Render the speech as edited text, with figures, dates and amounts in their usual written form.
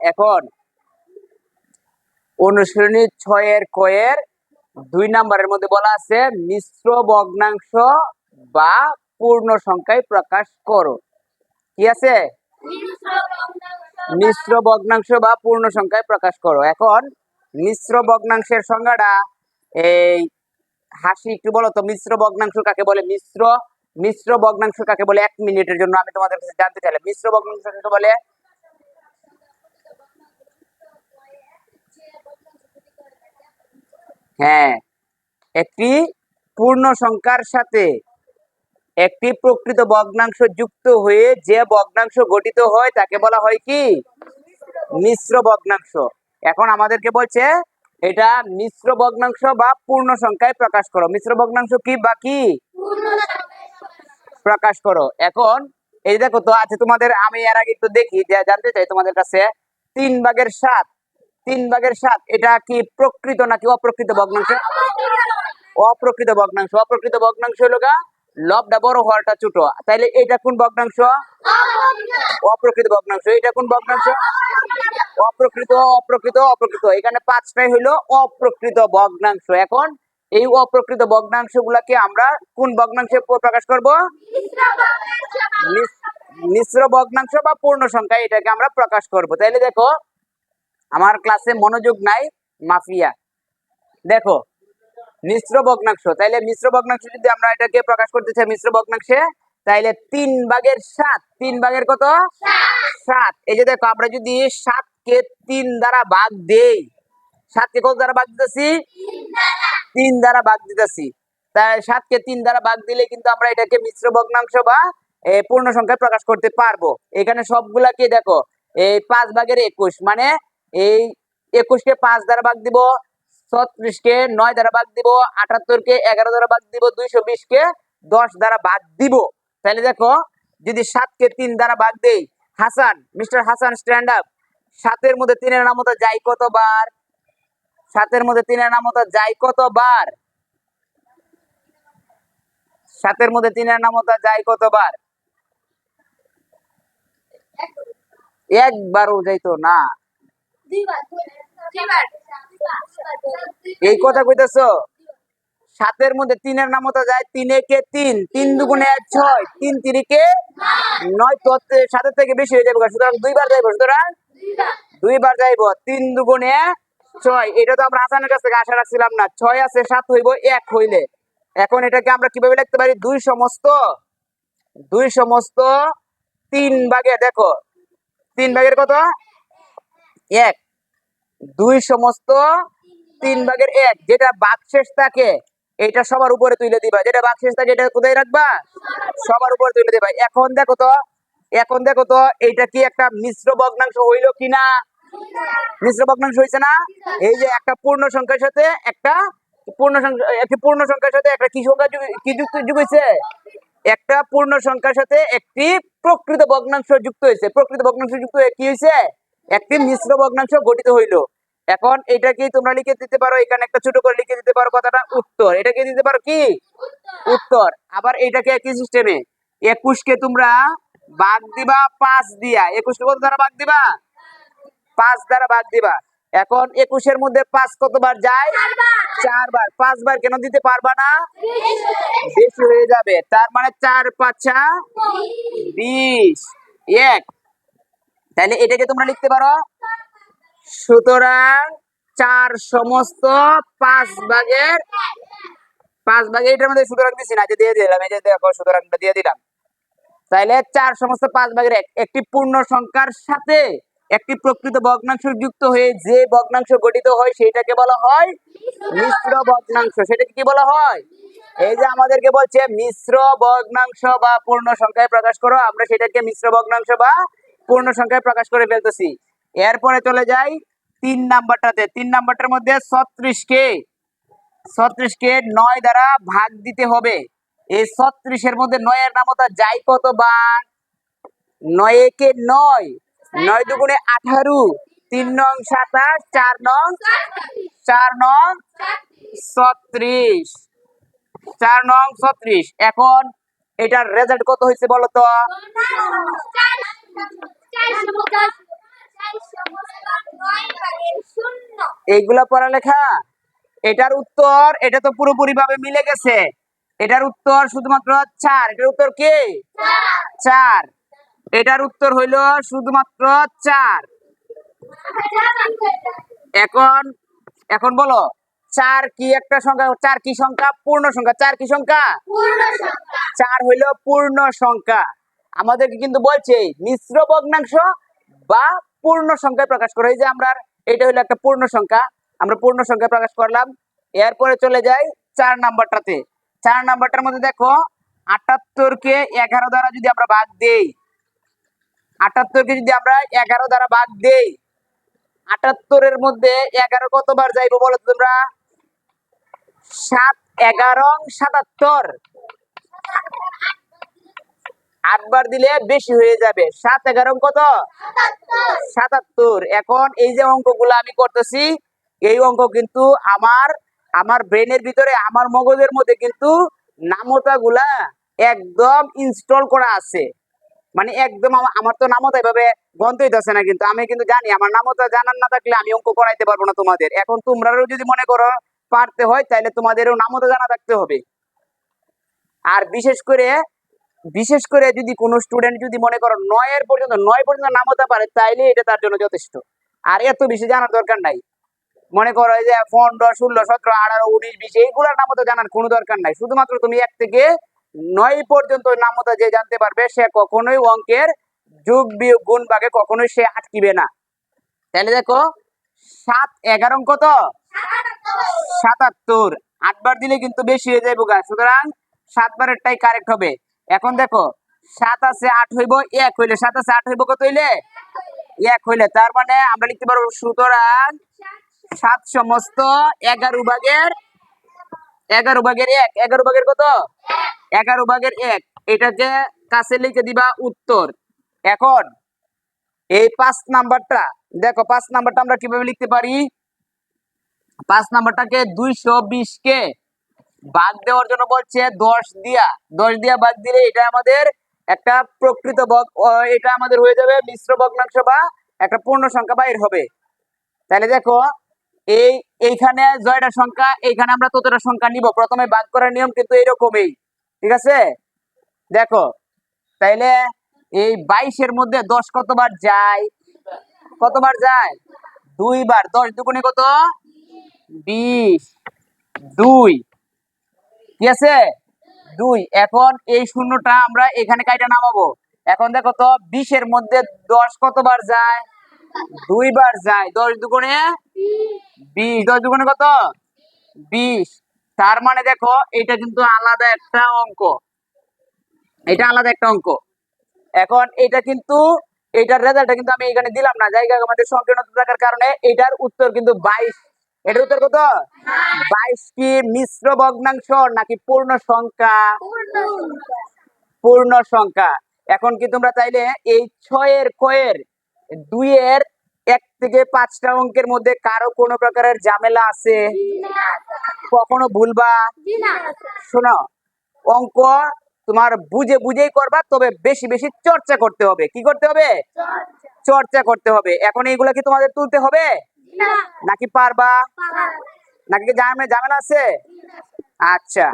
এখন অনুশীলনী 6 কয়ের 2 নম্বরের মধ্যে বলা আছে মিশ্র ভগ্নাংশ বা পূর্ণ সংখ্যায় প্রকাশ করো। কি আছে? মিশ্র ভগ্নাংশ বা পূর্ণ সংখ্যায় প্রকাশ করো। এখন মিশ্র ভগ্নাংশের সংজ্ঞাটা এই হাসি একটু বলো তো, মিশ্র ভগ্নাংশ কাকে বলে? মিশ্র ভগ্নাংশ কাকে বলে? 1 মিনিটের জন্য আমি তোমাদের কাছে জানতে চাইলাম, মিশ্র ভগ্নাংশ কাকে বলে? হ্যাঁ, একটি পূর্ণ সংখ্যার সাথে একটি প্রকৃত ভগ্নাংশ যুক্ত হয়ে যে ভগ্নাংশ গঠিত হয় তাকে বলা হয় কি? মিশ্র ভগ্নাংশ। এখন আমাদেরকে বলছে এটা মিশ্র ভগ্নাংশ বা পূর্ণ সংখ্যায় প্রকাশ করো। মিশ্র ভগ্নাংশ কি বা কি প্রকাশ করো। এখন এই দেখো তো আছে তোমাদের, আমি এর আগে একটু দেখি যে জানতে চাই তোমাদের কাছে 3/7, 3/7 এটা কি প্রকৃত নাকি অপ্রকৃত ভগ্নাংশ? অপ্রকৃত ভগ্নাংশ। অপ্রকৃত ভগ্নাংশ হলো গা লবটা বড় হওয়াটা ছোট। তাইলে এটা কোন ভগ্নাংশ? অপ্রকৃত ভগ্নাংশ। এটা কোন ভগ্নাংশ? অপ্রকৃত, অপ্রকৃত, অপ্রকৃত। এখানে 5টাই হলো অপ্রকৃত ভগ্নাংশ। এখন এই অপ্রকৃত ভগ্নাংশ গুলাকে আমরা কোন ভগ্নাংশে প্রকাশ করব? মিশ্র ভগ্নাংশ বা পূর্ণ সংখ্যা, এটাকে আমরা প্রকাশ করব। তাইলে দেখো আমার ক্লাসে মনোযোগ নাই মাফিয়া। দেখো মিশ্র ভগ্নাংশ, তাইলে মিশ্র ভগ্নাংশ যদি আমরা এটাকে প্রকাশ করতে চাই মিশ্র ভগ্নাংশে, তাইলে 3/7, 3 কত? 7। এই যে দেখো আমরা যদি 7কে 3 দ্বারা ভাগ দেই, 7কে কত দ্বারা ভাগ দিতেছি? 3 দ্বারা ভাগ দিতেছি। তাই 7কে 3 দ্বারা ভাগ দিলে কিন্তু আমরা এটাকে মিশ্র ভগ্নাংশ বা পূর্ণ সংখ্যায় প্রকাশ করতে পারবো। এখানে সবগুলাকে দেখো এই 5/21, মানে এই 21কে 5 দ্বারা ভাগ দিব, 36কে 9 দ্বারা ভাগ দিব, 78কে 11 দ্বারা ভাগ দিব, 220কে 10 দ্বারা ভাগ দিব। তাহলে দেখো যদি 7কে 3 দ্বারা ভাগ দেই, Hasan, mister Hasan stand up, 7-এর মধ্যে 3-এর নামতা যায় কতবার? 7-এর মধ্যে 3-এর নামতা যায় কতবার? 7-এর মধ্যে 3-এর নামতা যায় কতবার? একবারও যাইতো না। এই কথা কইতেছো? 7-এর মধ্যে 3-এর নামতা যায় 3-একে 3, 3 দুগুণে 6, 3 3-কে 9, তো 7-এর থেকে বেশি হয়ে যাবে, সুতরাং 2বার যাইবো। সুতরাং 2বার যাইবো। 3 দুগুণে 6, এটা তো আমরা হাসানের কাছ থেকে আশা রাখছিলাম না। 6 আছে 7 হইব 1 হইলে। এখন এটাকে আমরা কিভাবে লিখতে পারি? 2 সমস্ত 3 ভাগে, দেখো 3 ভাগের কত? 1। 2 সমস্ত 3/1, যেটা ভাগশেষ থাকে এটা সবার উপরে তুলে দিবা। যেটা ভাগশেষ থাকে এটা কোথায় রাখবা? সবার উপরে তুলে দিবা। এখন দেখো তো এইটা কি একটা মিশ্র ভগ্নাংশ হইল কিনা? মিশ্র ভগ্নাংশ হইছে না? এই যে একটা পূর্ণ সংখ্যার সাথে একটা পূর্ণ সংখ্যার সাথে একটা কি সংখ্যা কি যুক্ত হইছে? একটা পূর্ণ সংখ্যার সাথে একটি প্রকৃত ভগ্নাংশ যুক্ত হয়েছে। প্রকৃত ভগ্নাংশ যুক্ত হয়ে কি হয়েছে? একটি মিশ্র ভগ্নাংশ গঠিত হইল। এখন এটাকে তোমরা লিখে দিতে পারো, এখানে একটা ছোট করে লিখে দিতে পারো কথাটা উত্তর। এটাকে দিতে পারো কি উত্তর। আবার এটাকে একই সিস্টেমে 21কে তোমরা ভাগ দিবা 5 দিয়া। 21কে কত দ্বারা ভাগ দিবা? 5 দ্বারা ভাগ দিবা। এখন 21-এর মধ্যে 5 কতবার যায়? 4 বার। 5 বার কেন দিতে পারবা না? বেশি হয়ে যাবে। তার মানে 4 5 20, 1। তাহলে এটাকে তোমরা লিখতে পারো, সুতরাং 4 সমস্ত 5 ভাগের এটার মধ্যে সুতরাং দিছি না, যে দিয়ে দিলাম, এই যে দেখো সুতরাংটা দিয়ে দিলাম। তাইলে 4 সমস্ত 5/1 একটি পূর্ণ সংখ্যার সাথে একটি প্রকৃত ভগ্নাংশ যুক্ত হয়ে যে ভগ্নাংশ গঠিত হয় সেটাকে বলা হয় মিশ্র ভগ্নাংশ। সেটাকে কি বলা হয়? এই যে আমাদেরকে বলছে মিশ্র ভগ্নাংশ বা পূর্ণ সংখ্যায় প্রকাশ করো, আমরা সেটাকে মিশ্র ভগ্নাংশ বা পূর্ণ সংখ্যায় প্রকাশ করে ফেলতেছি। এরপরে চলে যাই 3 নাম্বারটাতে। 3 নাম্বারটার মধ্যে 36কে 9 দ্বারা ভাগ দিতে হবে। এই 36-এর মধ্যে 9-এর নামতা যায় কতবার? 9-একে 9, 9 দুগুণে 18, 3 নং 27, 4 নং 36, 4 নং 36। এখন এটার রেজাল্ট কত হয়েছে বলো তো? এইগুলা পড়ালেখা। এটার উত্তর, এটা তো পুরোপুরি ভাবে মিলে গেছে। এটার উত্তর শুধুমাত্র 4। এটার উত্তর কি? 4। এটার উত্তর হইল শুধুমাত্র 4। এখন এখন বলো, 4 কি একটা সংখ্যা? 4 কি সংখ্যা? পূর্ণ সংখ্যা। 4 কি সংখ্যা? 4 হইল পূর্ণ সংখ্যা। আমাদেরকে কিন্তু বলছে মিশ্র ভগ্নাংশ বা পূর্ণ সংখ্যায় প্রকাশ করো। এই যে আমরা, এটা হইলো একটা পূর্ণ সংখ্যা, আমরা পূর্ণ সংখ্যায় প্রকাশ করলাম। এরপরে চলে যাই 4 নাম্বারটাতে। 4 নাম্বারটার মধ্যে দেখো, 78 কে 11 দ্বারা যদি আমরা ভাগ দেই, 78 কে যদি আমরা 11 দ্বারা ভাগ দেই, 78 এর মধ্যে 11 কতবার যাইবো বলো তো তোমরা? 7 11 77। 8 বার দিলে বেশি হয়ে যাবে। 7 11 কত? 77। এখন এই যে অঙ্কগুলো আমি করতেছি, এই অঙ্ক কিন্তু আমার আমার ব্রেনের ভিতরে, আমার মগজের মধ্যে কিন্তু নামতা গুলা একদম ইনস্টল করা আছে। মানে একদম আমার তো নামতা এভাবে বন্ধ হইতেছে না, কিন্তু আমি কিন্তু জানি আমার নামতা জানার না থাকলে আমি অঙ্ক করাইতে পারবো না তোমাদের। এখন তোমরাও যদি মনে করো পারতে হয়, তাহলে তোমাদেরও নামতা জানা থাকতে হবে। আর বিশেষ করে যদি কোনো স্টুডেন্ট যদি মনে করো 9 পর্যন্ত নামতা পারে, তাইলে এটা তার জন্য যথেষ্ট। আর এত বেশি জানার দরকার নাই। মনে করো এই যে 15 16 17 18 19 20 এইগুলোর নামতা জানার কোনো দরকার নাই। শুধুমাত্র তুমি 1 থেকে 9 পর্যন্ত নামতা যে জানতে পারবে, সে কখনোই অঙ্কের যোগ বিয়োগ গুণ ভাগে কখনোই সে আটকিবে না। তাহলে দেখো, 7 11 কত? 77। 8 বার দিলে কিন্তু বেশি হয়ে যাবে গা, সুতরাং 7 বারেরটাই কারেক্ট হবে। এখন দেখো, 7 আছে 8 হইব 1 হইলে, 7 আছে 8 হইব কত হইলে? 1 হইলে। তার মানে আমরা লিখতে পারবো, সুতরাং 7 সমস্ত 11 ভাগের 1। 11 ভাগের কত? 11 ভাগের 1। এটাকে কাছে লিখে দিবা উত্তর। এখন এই 5 নাম্বারটা দেখো, 5 নাম্বারটা আমরা কিভাবে লিখতে পারি? 5 নাম্বারটাকে 220 কে ভাগ দেওয়ার জন্য বলছে 10 দিয়া। 10 দিয়া ভাগ দিলে এটা আমাদের একটা প্রকৃত এটা আমাদের হয়ে যাবে মিশ্র ভগ্নাংশ বা একটা পূর্ণ সংখ্যা বাইর হবে। তাহলে দেখো, এইখানে জয়টা সংখ্যা, এইখানে আমরা ততটা সংখ্যা নিব। প্রথমে ভাগ করার নিয়ম কিন্তু এইরকমই, ঠিক আছে? দেখো, তাইলে এই 22 এর মধ্যে 10 কতবার যায়? কতবার যায়? 2 বার। 10 দুগুণে কত? 20। 2, ঠিক আছে? 2। এখন এই শূন্যটা আমরা এখানে কাইটা নামাবো। এখন দেখো তো, 20 এর মধ্যে 10 কতবার যায়? 2 বার যায়। 10 দুগুণে 20। 10 দুগুণে কত? 20। তার মানে দেখো, এটা কিন্তু আলাদা একটা অঙ্ক। এটা আলাদা একটা অঙ্ক। এখন এটা কিন্তু, এটার রেজাল্টটা কিন্তু আমি এখানে দিলাম না, জায়গা আমাদের সংকীর্ণতা থাকার কারণে। এটার উত্তর কিন্তু 22। এটার উত্তর কত? 22 কি মিশ্র ভগ্নাংশ নাকি পূর্ণ সংখ্যা? পূর্ণ সংখ্যা। এখন কি তোমরা চাইলে এই 6 এর কয়ের 2 এর 1 থেকে 5টা অঙ্কের মধ্যে কারো কোনো প্রকারের ঝামেলা আছে? কখনো ভুলবা? শোনো, অঙ্ক তোমার বুঝে বুঝেই করবা, তবে বেশি বেশি চর্চা করতে হবে। কি করতে হবে? চর্চা করতে হবে। এখন এইগুলা কি তোমাদের তুলতে হবে নাকি পারবা? নাকি ঝামেলা আছে? আচ্ছা।